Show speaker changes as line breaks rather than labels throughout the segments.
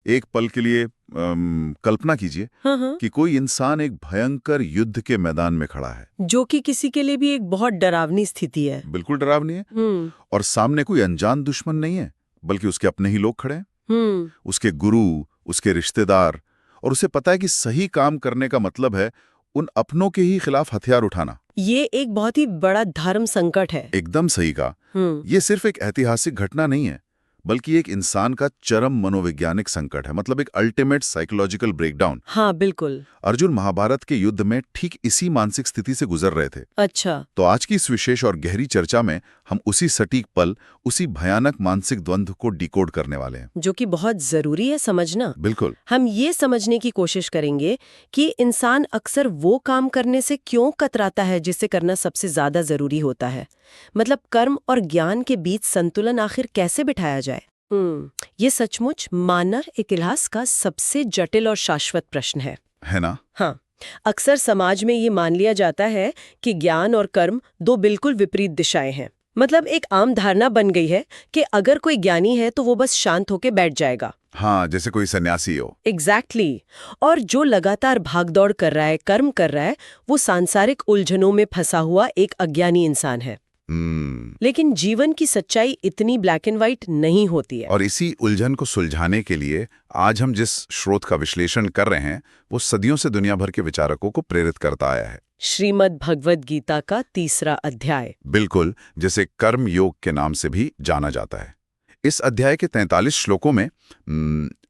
एक पल के लिए कल्पना कीजिए
हाँ,
कि कोई इंसान एक भयंकर युद्ध के मैदान में खड़ा है।
जो कि किसी के लिए भी एक बहुत डरावनी स्थिति है।
बिल्कुल डरावनी है। और सामने कोई अनजान दुश्मन नहीं है, बल्कि उसके अपने ही लोग खड़े हैं। उसके गुरु, उसके रिश्तेदार, और उसे पता है कि सही काम करने का मतलब है उन अपनों के ही खिलाफ हथियार उठाना।
ये एक बहुत ही बड़ा धर्म संकट है।
एकदम सही कहा। ये सिर्फ एक ऐतिहासिक घटना नहीं है, बल्कि एक इंसान का चरम मनोवैज्ञानिक संकट है, मतलब एक अल्टीमेट साइकोलॉजिकल ब्रेकडाउन।
हाँ, बिल्कुल।
अर्जुन महाभारत के युद्ध में ठीक इसी मानसिक स्थिति से गुजर रहे थे।
अच्छा।
तो आज की इस विशेष और गहरी चर्चा में हम उसी सटीक पल, उसी भयानक मानसिक द्वंद्व को डिकोड करने वाले हैं,
जो कि बहुत जरूरी है समझना।
बिल्कुल।
हम ये समझने की कोशिश करेंगे कि इंसान अक्सर वो काम करने से क्यों कतराता है जिसे करना सबसे ज्यादा जरूरी होता है। मतलब कर्म और ज्ञान के बीच संतुलन आखिर कैसे बिठाया जाए। ये सचमुच मानव इतिहास का सबसे जटिल और शाश्वत प्रश्न है
ना?
हाँ, अक्सर समाज में ये मान लिया जाता है कि ज्ञान और कर्म दो बिल्कुल विपरीत दिशाएं हैं। मतलब एक आम धारणा बन गई है कि अगर कोई ज्ञानी है तो वो बस शांत होकर बैठ जाएगा।
हाँ, जैसे कोई सन्यासी हो।
एग्जैक्टली। और जो लगातार भागदौड़ कर रहा है, कर्म कर रहा है, वो सांसारिक उलझनों में फंसा हुआ एक अज्ञानी इंसान है। लेकिन जीवन की सच्चाई इतनी ब्लैक एंड व्हाइट नहीं होती है।
और इसी उलझन को सुलझाने के लिए आज हम जिस स्रोत का विश्लेषण कर रहे हैं वो सदियों से दुनिया भर के विचारकों को प्रेरित करता आया है।
श्रीमद् भगवद गीता का 3रा अध्याय।
बिल्कुल, जिसे कर्म योग के नाम से भी जाना जाता है। इस अध्याय के 43 श्लोकों में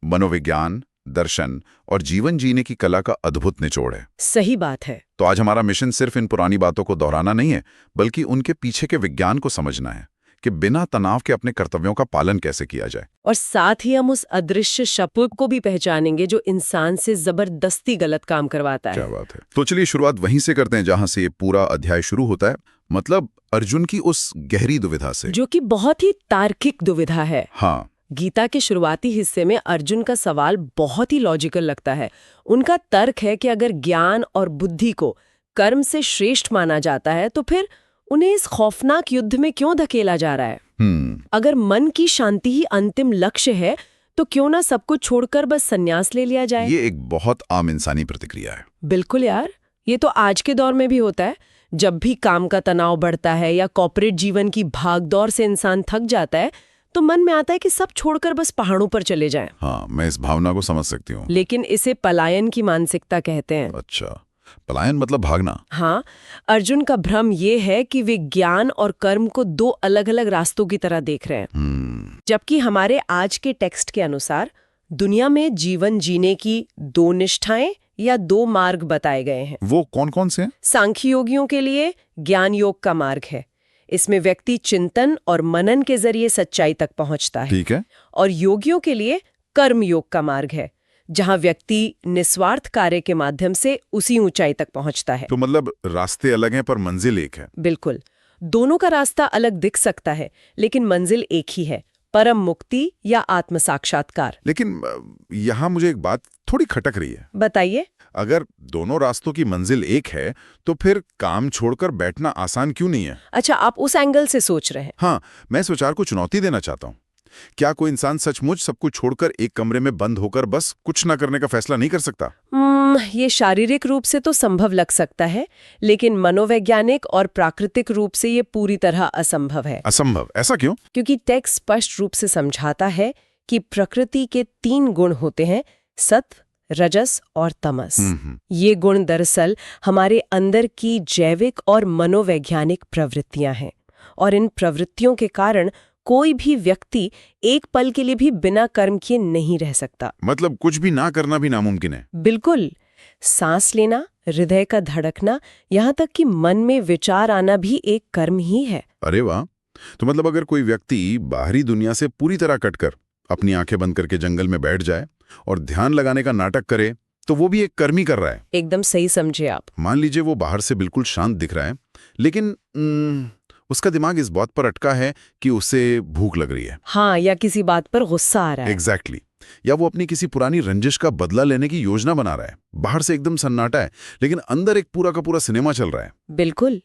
मनोविज्ञान, दर्शन और जीवन जीने की कला का अद्भुत निचोड़ है।
सही बात है।
तो आज हमारा मिशन सिर्फ इन पुरानी बातों को दोहराना नहीं है, बल्कि उनके पीछे के विज्ञान को समझना है कि बिना तनाव के अपने कर्तव्यों का पालन कैसे किया जाए।
और साथ ही हम उस अदृश्य शत्रु को भी पहचानेंगे जो इंसान से जबरदस्ती गलत काम करवाता है।
क्या बात है। तो चलिए शुरुआत वहीं से करते हैं जहां से ये पूरा अध्याय शुरू होता है, मतलब अर्जुन की उस गहरी दुविधा से,
जो कि बहुत ही तार्किक दुविधा है।
हाँ।
गीता के शुरुआती हिस्से में अर्जुन का सवाल बहुत ही लॉजिकल लगता है। उनका तर्क है कि अगर ज्ञान और बुद्धि को कर्म से श्रेष्ठ माना जाता है तो फिर उन्हें इस खौफनाक युद्ध में क्यों धकेला जा रहा है। अगर मन की शांति ही अंतिम लक्ष्य है तो क्यों ना सब कुछ छोड़कर बस संन्यास ले लिया जाए।
ये एक बहुत आम इंसानी प्रतिक्रिया है।
बिल्कुल यार, ये तो आज के दौर में भी होता है। जब भी काम का तनाव बढ़ता है या कॉर्पोरेट जीवन की भागदौड़ से इंसान थक जाता है तो मन में आता है कि सब छोड़कर बस पहाड़ों पर चले जाएं।
हाँ, मैं इस भावना को समझ सकती हूँ।
लेकिन इसे पलायन की मानसिकता कहते हैं।
अच्छा, पलायन मतलब भागना।
हाँ, अर्जुन का भ्रम ये है कि वे ज्ञान और कर्म को दो अलग अलग रास्तों की तरह देख रहे हैं। जबकि हमारे आज के टेक्स्ट के अनुसार दुनिया में जीवन जीने की दो निष्ठाएं या दो मार्ग बताए गए हैं।
वो कौन कौन से हैं?
सांख्य योगियों के लिए ज्ञान योग का मार्ग है। इसमें व्यक्ति चिंतन और मनन के जरिए सच्चाई तक पहुंचता है।
ठीक है।
और योगियों के लिए कर्म योग का मार्ग है, जहां व्यक्ति निस्वार्थ कार्य के माध्यम से उसी ऊंचाई तक पहुंचता है।
तो मतलब रास्ते अलग हैं पर मंजिल एक है।
बिल्कुल, दोनों का रास्ता अलग दिख सकता है लेकिन मंजिल एक ही है, परम मुक्ति या आत्म साक्षात्कार।
लेकिन यहाँ मुझे एक बात थोड़ी खटक रही है।
बताइए।
अगर दोनों रास्तों की मंजिल एक है तो फिर काम छोड़कर बैठना आसान क्यों नहीं है?
अच्छा, आप उस एंगल से सोच रहे हैं।
हाँ, मैं इस विचार को चुनौती देना चाहता हूँ। क्या कोई इंसान सचमुच सब कुछ छोड़कर एक कमरे में बंद होकर बस कुछ ना करने का फैसला नहीं कर सकता?
ये शारीरिक रूप से तो संभव लग सकता है, लेकिन मनोवैज्ञानिक और प्राकृतिक रूप से ये पूरी तरह असंभव है।
असंभव? ऐसा क्यों?
क्योंकि टेक्स्ट स्पष्ट रूप से समझाता है कि प्रकृति के 3 गुण होते हैं, सत्व, रजस और तमस। ये गुण दरअसल हमारे अंदर की जैविक और मनोवैज्ञानिक प्रवृत्तियां हैं, और इन प्रवृत्तियों के कारण कोई भी व्यक्ति एक पल के लिए भी बिना कर्म किए नहीं रह सकता।
मतलब कुछ भी ना करना भी नामुमकिन है?
बिल्कुल। सांस लेना, हृदय का धड़कना, यहाँ तक कि मन में विचार आना भी एक कर्म ही है।
अरे वाह! तो मतलब अगर कोई व्यक्ति बाहरी दुनिया से पूरी तरह कटकर अपनी आंखें बंद करके जंगल में बैठ जाए और ध्यान लगाने का नाटक करे तो वो भी एक कर्म ही कर रहा है।
एकदम सही समझे आप।
मान लीजिए वो बाहर से बिल्कुल शांत दिख रहा है, लेकिन उसका दिमाग इस बात पर अटका है कि उसे भूख लग रही है।
हाँ, या किसी बात पर गुस्सा आ रहा है।
एग्जैक्टली। या वो अपनी किसी पुरानी रंजिश का बदला लेने की योजना बना रहा है। बाहर से एकदम सन्नाटा है, लेकिन अंदर एक पूरा का पूरा सिनेमा चल रहा है।
बिल्कुल।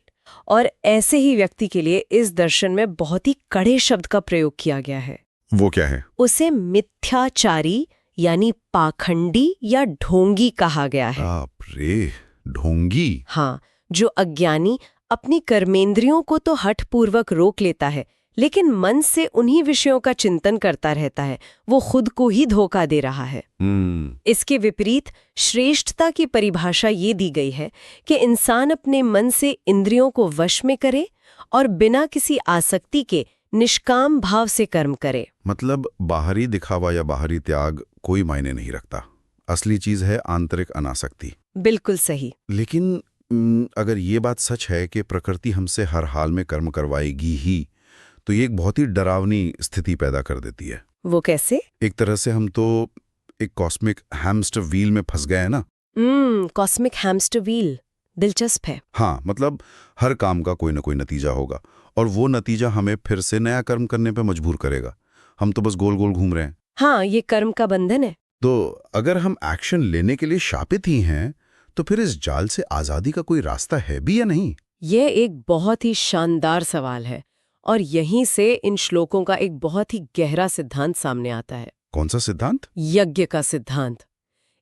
और ऐसे ही व्यक्ति के लिए इस दर्शन में बहुत ही कड़े शब्द का प्रयोग किया गया है।
वो क्या है?
उसे मिथ्याचारी यानी पाखंडी या ढोंगी कहा गया है।
बाप रे, ढोंगी।
हाँ, जो अज्ञानी अपनी कर्मेंद्रियों को तो हठपूर्वक रोक लेता है, लेकिन मन से उन्हीं विषयों का चिंतन करता रहता है, वो खुद को ही धोखा दे रहा है। इसके विपरीत श्रेष्ठता की परिभाषा ये दी गई है कि इंसान अपने मन से इंद्रियों को वश में करे और बिना किसी आसक्ति के निष्काम भाव से कर्म करे।
मतलब बाहरी दिखावा या बाहरी त्याग कोई मायने नहीं रखता, असली चीज है आंतरिक अनासक्ति।
बिल्कुल सही।
लेकिन अगर ये बात सच है कि प्रकृति हमसे हर हाल में कर्म करवाएगी ही, तो ये एक बहुत ही डरावनी स्थिति पैदा कर देती है।
वो कैसे?
एक तरह से हम तो एक कॉस्मिक हैमस्टर व्हील में फंस गए हैं ना।
कॉस्मिक हैमस्टर व्हील दिलचस्प है।
हाँ, मतलब हर काम का कोई ना कोई नतीजा होगा और वो नतीजा हमें फिर से नया कर्म करने पे मजबूर करेगा। हम तो बस गोल गोल घूम रहे हैं।
हाँ, ये कर्म का बंधन है।
तो अगर हम एक्शन लेने के लिए शापित ही हैं, तो फिर इस जाल से आजादी का कोई रास्ता है भी या नहीं?
ये एक बहुत ही शानदार सवाल है और यहीं से इन श्लोकों का एक बहुत ही गहरा सिद्धांत सामने आता है।
कौन सा सिद्धांत?
यज्ञ का सिद्धांत।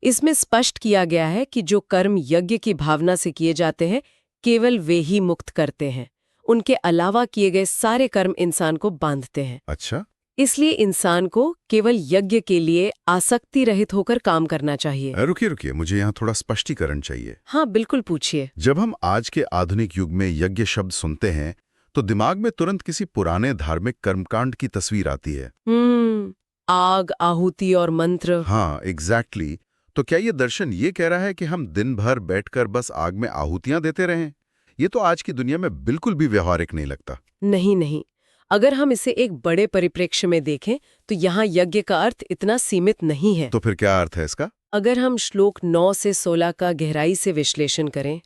इसमें स्पष्ट किया गया है कि जो कर्म यज्ञ की भावना से किए जाते हैं, केवल वे ही मुक्त करते हैं। उनके अलावा किए गए सारे कर्म इंसान को बांधते हैं।
अच्छा।
इसलिए इंसान को केवल यज्ञ के लिए आसक्ति रहित होकर काम करना चाहिए।
रुकिए, मुझे यहाँ थोड़ा स्पष्टीकरण चाहिए।
हाँ, बिल्कुल पूछिए।
जब हम आज के आधुनिक युग में यज्ञ शब्द सुनते हैं, तो दिमाग में तुरंत किसी पुराने धार्मिक कर्मकांड की तस्वीर आती है।
आग, आहुति और मंत्र।
हाँ, एग्जैक्टली। तो क्या ये दर्शन ये कह रहा है कि हम दिन भर बैठकर बस आग में आहुतियां देते रहें? ये तो आज की दुनिया में बिल्कुल भी व्यवहारिक नहीं लगता।
नहीं। अगर हम इसे एक बड़े परिप्रेक्ष्य में देखें तो यहाँ यज्ञ का अर्थ इतना सीमित नहीं है।
तो फिर क्या अर्थ है इसका?
अगर हम श्लोक 9 से 16 का गहराई से विश्लेषण करें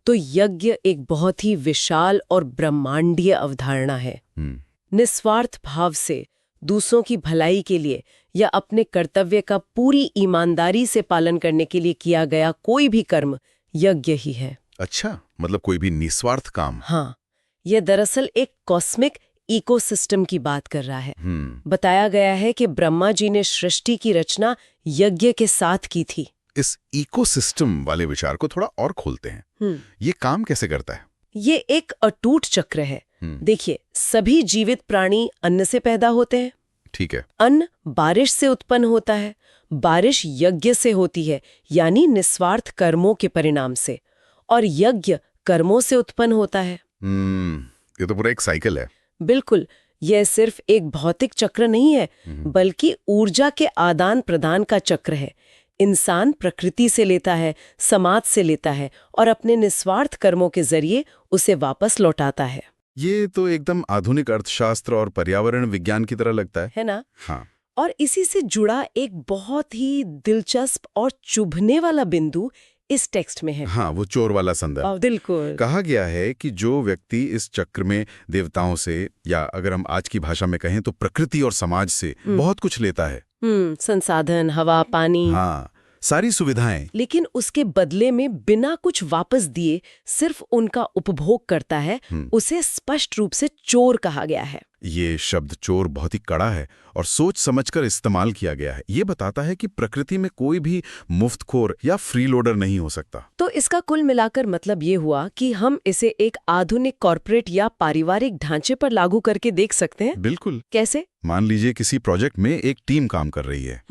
तो यज्ञ एक बहुत ही विशाल और ब्रह्मांडीय अवधारणा है। निस्वार्थ भाव से दूसरों की भलाई के लिए या अपने कर्तव्य का पूरी ईमानदारी से पालन करने के लिए किया गया कोई भी कर्म यज्ञ ही है।
अच्छा, मतलब कोई भी निस्वार्थ काम।
हाँ, यह दरअसल एक कॉस्मिक इकोसिस्टम की बात कर रहा है। बताया गया है कि ब्रह्मा जी ने सृष्टि की रचना यज्ञ के साथ की थी।
इस इकोसिस्टम वाले विचार को थोड़ा और खोलते हैं। ये काम कैसे करता है?
ये एक अटूट चक्र है। देखिए, सभी जीवित प्राणी अन्न से पैदा होते हैं।
ठीक है।
अन्न बारिश से उत्पन्न होता है, बारिश यज्ञ से होती है, यानी निस्वार्थ कर्मों के परिणाम से, और यज्ञ कर्मों से उत्पन्न होता है।
ये तो पूरा एक साइकिल है।
बिल्कुल, यह सिर्फ एक भौतिक चक्र नहीं है, बल्कि ऊर्जा के आदान प्रदान का चक्र है। इंसान प्रकृति से लेता है, समाज से लेता है और अपने निस्वार्थ कर्मों के जरिए उसे वापस लौटाता है।
ये तो एकदम आधुनिक अर्थशास्त्र और पर्यावरण विज्ञान की तरह लगता है
ना?
हाँ।
और इसी से जुड़ा एक बहुत ही दिलचस्प और चुभने वाला बिंदु इस टेक्स्ट में है।
हाँ, वो चोर वाला संदर्भ।
बिल्कुल।
कहा गया है कि जो व्यक्ति इस चक्र में देवताओं से, या अगर हम आज की भाषा में कहें तो प्रकृति और समाज से बहुत कुछ लेता है।
संसाधन, हवा, पानी,
हाँ, सारी सुविधाएं,
लेकिन उसके बदले में बिना कुछ वापस दिए सिर्फ उनका उपभोग करता है, उसे स्पष्ट रूप से चोर कहा गया है।
ये शब्द चोर बहुत ही कड़ा है और सोच समझकर इस्तेमाल किया गया है। ये बताता है कि प्रकृति में कोई भी मुफ्तखोर या फ्रीलोडर नहीं हो सकता।
तो इसका कुल मिलाकर मतलब ये हुआ कि हम इसे एक आधुनिक कॉर्पोरेट या पारिवारिक ढांचे पर लागू करके देख सकते हैं।
बिल्कुल।
कैसे?
मान लीजिए किसी प्रोजेक्ट में एक टीम काम कर रही है।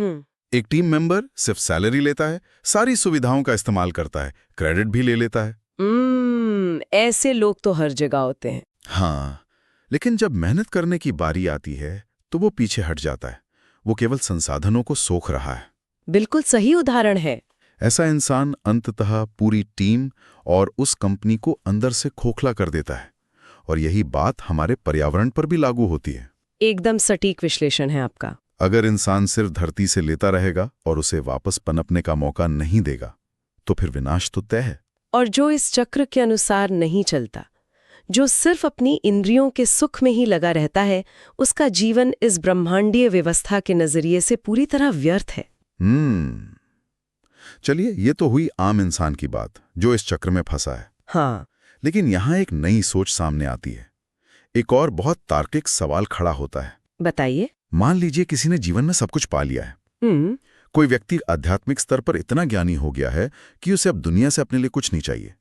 एक टीम मेंबर सिर्फ सैलरी लेता है, सारी सुविधाओं का इस्तेमाल करता है, क्रेडिट भी ले लेता है।
ऐसे लोग तो हर जगह होते हैं।
हाँ, लेकिन जब मेहनत करने की बारी आती है तो वो पीछे हट जाता है। वो केवल संसाधनों को सोख रहा है।
बिल्कुल सही उदाहरण है।
ऐसा इंसान अंततः पूरी टीम और उस कंपनी को अंदर से खोखला कर देता है। और यही बात हमारे पर्यावरण पर भी लागू होती है।
एकदम सटीक विश्लेषण है आपका।
अगर इंसान सिर्फ धरती से लेता रहेगा और उसे वापस पनपने का मौका नहीं देगा, तो फिर विनाश तो तय है।
और जो इस चक्र के अनुसार नहीं चलता, जो सिर्फ अपनी इंद्रियों के सुख में ही लगा रहता है, उसका जीवन इस ब्रह्मांडीय व्यवस्था के नजरिए से पूरी तरह व्यर्थ है।
चलिए, ये तो हुई आम इंसान की बात जो इस चक्र में फंसा है।
हाँ,
लेकिन यहाँ एक नई सोच सामने आती है। एक और बहुत तार्किक सवाल खड़ा होता है।
बताइए।
मान लीजिए किसी ने जीवन में सब कुछ पा लिया है, कोई व्यक्ति आध्यात्मिक स्तर पर इतना ज्ञानी हो गया है कि उसे अब दुनिया से अपने लिए कुछ नहीं चाहिए,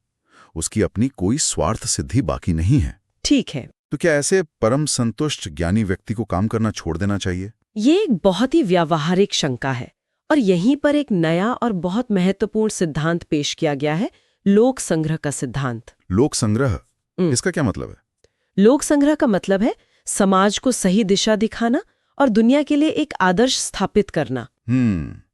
उसकी अपनी कोई स्वार्थ सिद्धि बाकी नहीं है।
ठीक है।
तो क्या ऐसे परम संतुष्ट ज्ञानी व्यक्ति को काम करना छोड़ देना चाहिए?
ये एक बहुत ही व्यावहारिक शंका है और यहीं पर एक नया और बहुत महत्वपूर्ण सिद्धांत पेश किया गया है, लोक संग्रह का सिद्धांत।
लोक संग्रह, इसका क्या मतलब है?
लोक संग्रह का मतलब है समाज को सही दिशा दिखाना और दुनिया के लिए एक आदर्श स्थापित करना।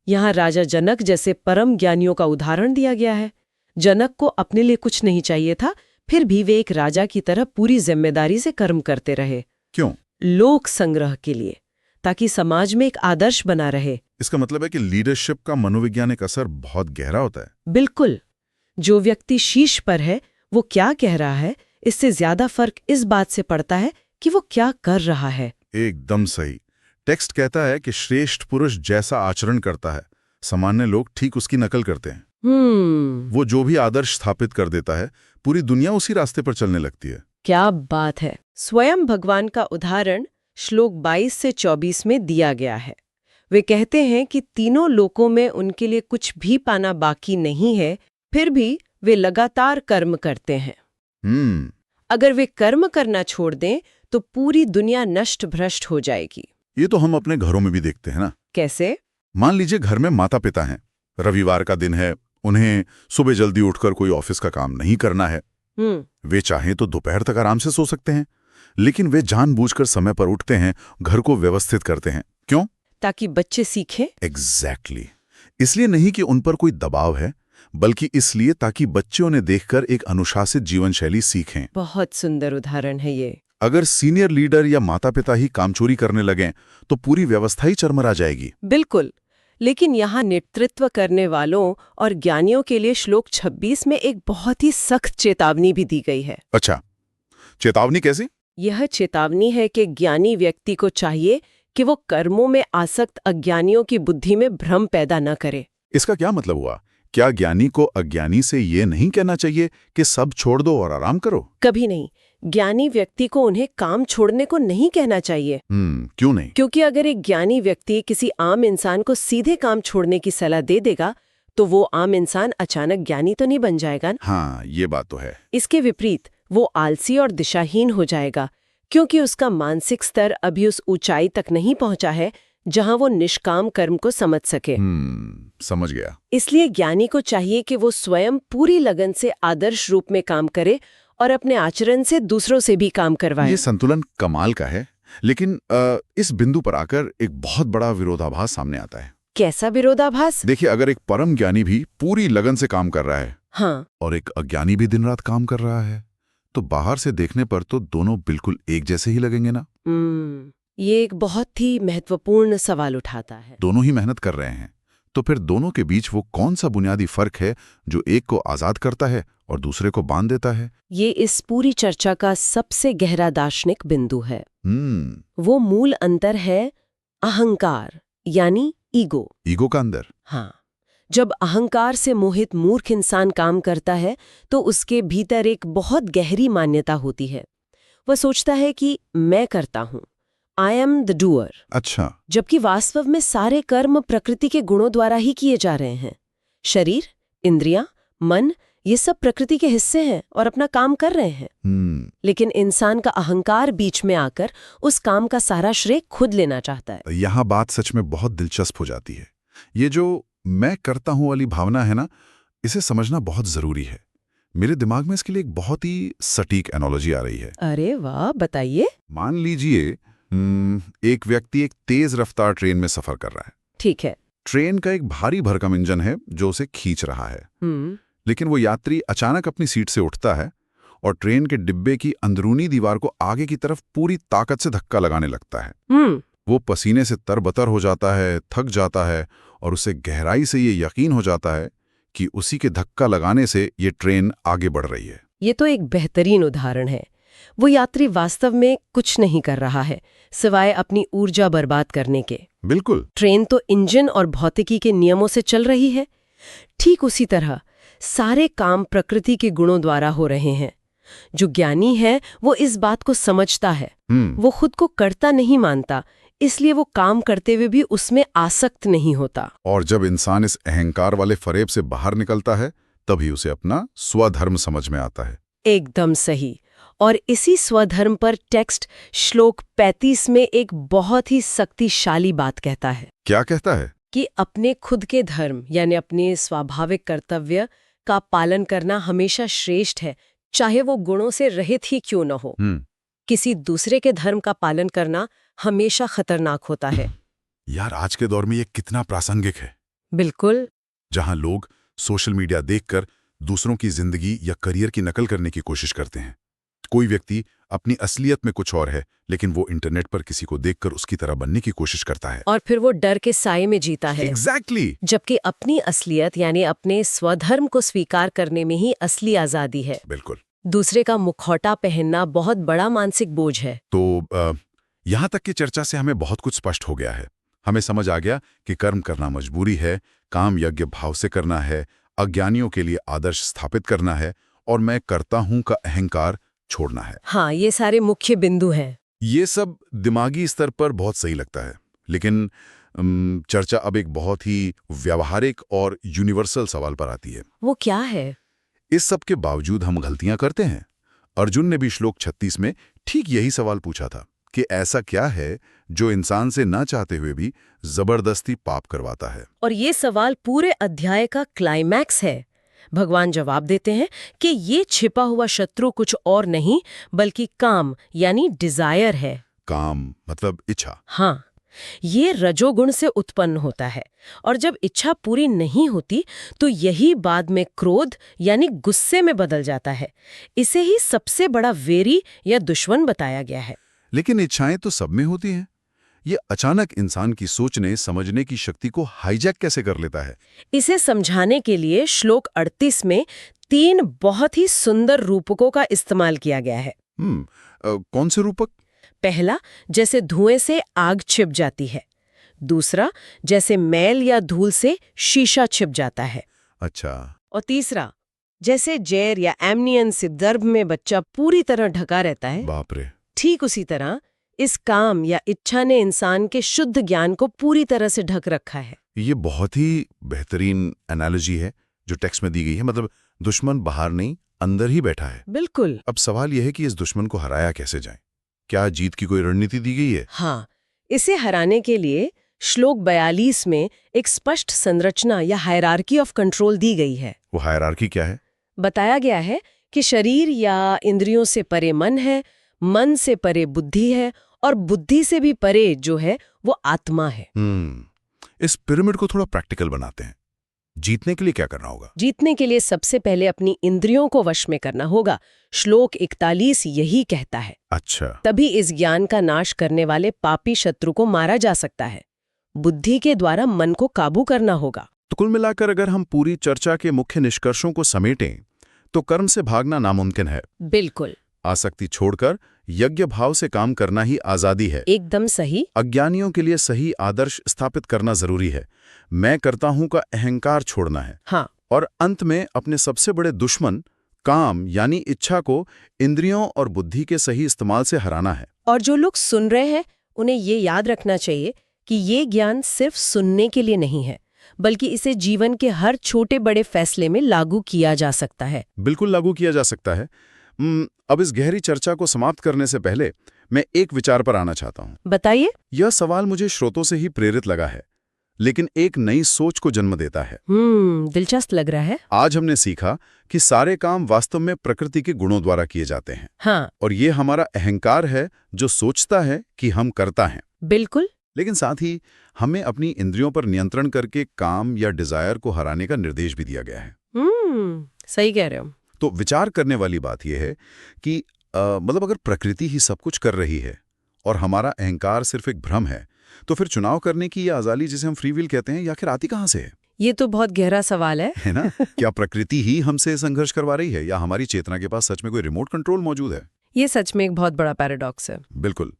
यहाँ राजा जनक जैसे परम ज्ञानियों का उदाहरण दिया गया है। जनक को अपने लिए कुछ नहीं चाहिए था, फिर भी वे एक राजा की तरह पूरी जिम्मेदारी से कर्म करते रहे।
क्यों?
लोक संग्रह के लिए, ताकि समाज में एक आदर्श बना रहे।
इसका मतलब है कि लीडरशिप का मनोवैज्ञानिक असर बहुत गहरा होता है।
बिल्कुल। जो व्यक्ति शीर्ष पर है वो क्या कह रहा है, इससे ज्यादा फर्क इस बात से पड़ता है कि वो क्या कर रहा है।
एकदम सही। टेक्स्ट कहता है कि श्रेष्ठ पुरुष जैसा आचरण करता है, सामान्य लोग ठीक उसकी नकल करते हैं। वो जो भी आदर्श स्थापित कर देता है, पूरी दुनिया उसी रास्ते पर चलने लगती है।
क्या बात है। स्वयं भगवान का उदाहरण श्लोक 22 से 24 में दिया गया है। वे कहते हैं कि तीनों लोकों में उनके लिए कुछ भी पाना बाकी नहीं है, फिर भी वे लगातार कर्म करते हैं। अगर वे कर्म करना छोड़ दें तो पूरी दुनिया नष्ट भ्रष्ट हो जाएगी।
ये तो हम अपने घरों में भी देखते हैं ना।
कैसे?
मान लीजिए घर में माता पिता हैं, रविवार का दिन है, उन्हें सुबह जल्दी उठकर कोई ऑफिस का काम नहीं करना है। वे चाहें तो दोपहर तक आराम से सो सकते हैं, लेकिन वे जानबूझकर समय पर उठते हैं, घर को व्यवस्थित करते हैं। क्यों?
ताकि बच्चे सीखें।
एग्जैक्टली। इसलिए नहीं कि उन पर कोई दबाव है, बल्कि इसलिए ताकि बच्चे उन्हें देखकर एक अनुशासित जीवन शैली सीखें।
बहुत सुंदर उदाहरण है ये।
अगर सीनियर लीडर या माता पिता ही कामचोरी करने लगें तो पूरी व्यवस्था ही चरमरा जाएगी।
बिल्कुल। लेकिन यहाँ नेतृत्व करने वालों और ज्ञानियों के लिए श्लोक 26 में एक बहुत ही सख्त चेतावनी भी दी गई है।
अच्छा, चेतावनी कैसी?
यह चेतावनी है कि ज्ञानी व्यक्ति को चाहिए कि वो कर्मों में आसक्त अज्ञानियों की बुद्धि में भ्रम पैदा न करे।
इसका क्या मतलब हुआ? क्या ज्ञानी को अज्ञानी से ये नहीं कहना चाहिए कि सब छोड़ दो और आराम करो?
कभी नहीं। ज्ञानी व्यक्ति को उन्हें काम छोड़ने को नहीं कहना चाहिए।
क्यों नहीं?
क्योंकि अगर एक ज्ञानी व्यक्ति किसी आम इंसान को सीधे काम छोड़ने की सलाह दे देगा तो वो आम इंसान अचानक ज्ञानी तो नहीं बन जाएगा।
हाँ, ये बात तो है।
इसके विपरीत वो आलसी और दिशाहीन हो जाएगा, क्योंकि उसका मानसिक स्तर अभी उस ऊंचाई तक नहीं पहुंचा है जहां वो निष्काम कर्म को समझ सके।
समझ गया।
इसलिए ज्ञानी को चाहिए कि वो स्वयं पूरी लगन से आदर्श रूप में काम करे और अपने आचरण से दूसरों से भी काम करवाए।
ये संतुलन कमाल का है, लेकिन इस बिंदु पर आकर एक बहुत बड़ा विरोधाभास सामने आता है।
कैसा विरोधाभास?
देखिए, अगर एक परम ज्ञानी भी पूरी लगन से काम कर रहा है,
हाँ,
और एक अज्ञानी भी दिन रात काम कर रहा है, तो बाहर से देखने पर तो दोनों बिल्कुल एक जैसे ही लगेंगे ना।
ये एक बहुत ही महत्वपूर्ण सवाल उठाता है।
दोनों ही मेहनत कर रहे हैं, तो फिर दोनों के बीच वो कौन सा बुनियादी फर्क है जो एक को आजाद करता है और दूसरे को बांध देता है?
ये इस पूरी चर्चा का सबसे गहरा दार्शनिक बिंदु है। वो मूल अंतर है अहंकार, यानी ईगो।
ईगो का अंदर?
हाँ। जब अहंकार से मोहित मूर्ख इंसान काम करता है तो उसके भीतर एक बहुत गहरी मान्यता होती है। वह सोचता है कि मैं करता हूँ, आई एम द डूअर।
अच्छा।
जबकि वास्तव में सारे कर्म प्रकृति के गुणों द्वारा ही किए जा रहे हैं। शरीर, इंद्रियां, मन, ये सब प्रकृति के हिस्से हैं और अपना काम कर रहे हैं। लेकिन इंसान का अहंकार बीच में आकर उस काम का सारा श्रेय खुद लेना चाहता है।
यहाँ बात सच में बहुत दिलचस्प हो जाती है। ये जो मैं करता हूँ वाली भावना है ना, इसे समझना बहुत जरूरी है। मेरे दिमाग में इसके लिए एक बहुत ही सटीक एनालॉजी आ रही है।
अरे वाह, बताइए।
मान लीजिए एक व्यक्ति एक तेज रफ्तार ट्रेन में सफर कर रहा है।
ठीक है।
ट्रेन का एक भारी भरकम इंजन है जो उसे खींच रहा है। लेकिन वो यात्री अचानक अपनी सीट से उठता है और ट्रेन के डिब्बे की अंदरूनी दीवार को आगे की तरफ पूरी ताकत से धक्का लगाने लगता है। वो पसीने से तरबतर हो जाता है, थक जाता है और उसे गहराई से ये यकीन हो जाता है कि उसी के धक्का लगाने से ये ट्रेन आगे बढ़ रही है।
ये तो एक बेहतरीन उदाहरण है। वो यात्री वास्तव में कुछ नहीं कर रहा है सिवाय अपनी ऊर्जा बर्बाद करने के।
बिल्कुल।
ट्रेन तो इंजन और भौतिकी के नियमों से चल रही है। ठीक उसी तरह सारे काम प्रकृति के गुणों द्वारा हो रहे हैं। जो ज्ञानी है वो इस बात को समझता है। वो खुद को कर्ता नहीं मानता, इसलिए वो काम करते हुए भी उसमें आसक्त नहीं होता।
और जब इंसान इस अहंकार वाले फरेब से बाहर निकलता है तभी उसे अपना स्वधर्म समझ में आता है।
एकदम सही। और इसी स्वधर्म पर टेक्स्ट श्लोक 35 में एक बहुत ही शक्तिशाली बात कहता है।
क्या कहता है?
कि अपने खुद के धर्म यानी अपने स्वाभाविक कर्तव्य का पालन करना हमेशा श्रेष्ठ है, चाहे वो गुणों से रहित ही क्यों न हो। किसी दूसरे के धर्म का पालन करना हमेशा खतरनाक होता है।
यार, आज के दौर में ये कितना प्रासंगिक है।
बिल्कुल।
जहां लोग सोशल मीडिया देखकर दूसरों की जिंदगी या करियर की नकल करने की कोशिश करते हैं। कोई व्यक्ति अपनी असलियत में कुछ और है, लेकिन वो इंटरनेट पर किसी को देखकर उसकी तरह बनने की कोशिश करता है।
और फिर वो डर के साए में जीता है।
Exactly.
जबकि अपनी असलियत यानी अपने स्वधर्म को स्वीकार करने में ही असली आजादी है।
बिल्कुल।
दूसरे का मुखौटा पहनना बहुत बड़ा मानसिक बोझ है।
तो यहाँ तक की चर्चा से हमें बहुत कुछ स्पष्ट हो गया है। हमें समझ आ गया कि कर्म करना मजबूरी है, काम यज्ञ भाव से करना है, अज्ञानियों के लिए आदर्श स्थापित करना है, और मैं करता हूं का अहंकार छोड़ना है।
हाँ, ये सारे मुख्य बिंदु हैं।
ये सब दिमागी स्तर पर बहुत सही लगता है, लेकिन चर्चा अब एक बहुत ही व्यावहारिक और यूनिवर्सल सवाल पर आती है।
वो क्या है?
इस सब के बावजूद हम गलतियां करते हैं। अर्जुन ने भी श्लोक 36 में ठीक यही सवाल पूछा था कि ऐसा क्या है जो इंसान से ना चाहते हुए भी जबरदस्ती पाप करवाता है।
और ये सवाल पूरे अध्याय का क्लाइमैक्स है। भगवान जवाब देते हैं कि ये छिपा हुआ शत्रु कुछ और नहीं बल्कि काम यानी डिजायर है।
काम मतलब इच्छा।
हाँ, ये रजोगुण से उत्पन्न होता है, और जब इच्छा पूरी नहीं होती तो यही बाद में क्रोध यानी गुस्से में बदल जाता है। इसे ही सबसे बड़ा वेरी या दुश्मन बताया गया है।
लेकिन इच्छाएं तो सब में होती हैं। ये अचानक इंसान की सोचने समझने की शक्ति को हाईजैक कैसे कर लेता है?
इसे समझाने के लिए श्लोक 38 में 3 बहुत ही सुंदर रूपकों का इस्तेमाल किया गया है।
कौन से रूपक?
पहला, जैसे धुएं से आग छिप जाती है। दूसरा, जैसे मैल या धूल से शीशा छिप जाता है।
अच्छा।
और तीसरा, जैसे जैर या एमनियन से गर्भ में बच्चा पूरी तरह ढका रहता है।
बाप रे।
ठीक उसी तरह इस काम या इच्छा ने इंसान के शुद्ध ज्ञान को पूरी तरह से ढक रखा है।
ये बहुत ही बेहतरीन एनालॉजी है जो टेक्स्ट में दी गई है। मतलब दुश्मन बाहर नहीं, अंदर ही बैठा है।
बिल्कुल।
अब सवाल यह है कि इस दुश्मन को हराया कैसे जाए? क्या जीत की कोई रणनीति दी गई है?
हाँ, इसे हराने के लिए श्लोक 42 में एक स्पष्ट संरचना या हायरार्की ऑफ कंट्रोल दी गई है।
वो हायरार्की क्या है?
बताया गया है कि शरीर या इंद्रियों से परे मन है, मन से परे बुद्धि है, और बुद्धि से भी परे जो है वो आत्मा है।
इस पिरामिड को थोड़ा प्रैक्टिकल बनाते हैं। जीतने के लिए क्या करना होगा?
जीतने के लिए सबसे पहले अपनी इंद्रियों को वश में करना होगा। श्लोक 41 यही कहता है।
अच्छा।
तभी इस ज्ञान का नाश करने वाले पापी शत्रु को मारा जा सकता है। बुद्धि के द्वारा मन को काबू करना होगा।
तो कुल मिलाकर अगर हम पूरी चर्चा के मुख्य निष्कर्षों को समेटें तो कर्म से भागना नामुमकिन है।
बिल्कुल।
आसक्ति छोड़कर यज्ञ भाव से काम करना ही आजादी है।
एकदम सही।
अज्ञानियों के लिए सही आदर्श स्थापित करना जरूरी है। मैं करता हूं का अहंकार छोड़ना है।
हाँ।
और अंत में अपने सबसे बड़े दुश्मन काम यानी इच्छा को इंद्रियों और बुद्धि के सही इस्तेमाल से हराना है।
और जो लोग सुन रहे हैं उन्हें ये याद रखना चाहिए कि ये ज्ञान सिर्फ सुनने के लिए नहीं है, बल्कि इसे जीवन के हर छोटे बड़े फैसले में लागू किया जा सकता है।
बिल्कुल लागू किया जा सकता है। अब इस गहरी चर्चा को समाप्त करने से पहले मैं एक विचार पर आना चाहता हूं।
बताइए।
यह सवाल मुझे श्रोतों से ही प्रेरित लगा है, लेकिन एक नई सोच को जन्म देता है।
दिलचस्प लग रहा है।
आज हमने सीखा कि सारे काम वास्तव में प्रकृति के गुणों द्वारा किए जाते हैं।
हाँ।
और ये हमारा अहंकार है जो सोचता है कि हम करता है।
बिल्कुल।
लेकिन साथ ही हमें अपनी इंद्रियों पर नियंत्रण करके काम या डिजायर को हराने का निर्देश भी दिया गया है।
सही कह रहे हो।
तो विचार करने वाली बात यह है कि मतलब अगर प्रकृति ही सब कुछ कर रही है और हमारा अहंकार सिर्फ एक भ्रम है, तो फिर चुनाव करने की ये आजादी जिसे हम फ्री विल कहते हैं, आखिर आती कहाँ से है?
ये तो बहुत गहरा सवाल है
ना? क्या प्रकृति ही हमसे संघर्ष करवा रही है, या हमारी चेतना के पास सच में कोई रिमोट कंट्रोल मौजूद है?
ये सच में एक बहुत बड़ा पैराडॉक्स है।
बिल्कुल।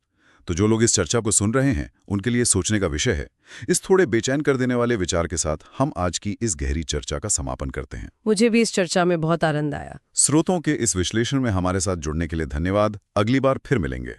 तो जो लोग इस चर्चा को सुन रहे हैं उनके लिए सोचने का विषय है। इस थोड़े बेचैन कर देने वाले विचार के साथ हम आज की इस गहरी चर्चा का समापन करते हैं।
मुझे भी इस चर्चा में बहुत आनंद आया।
श्रोतों के इस विश्लेषण में हमारे साथ जुड़ने के लिए धन्यवाद। अगली बार फिर मिलेंगे।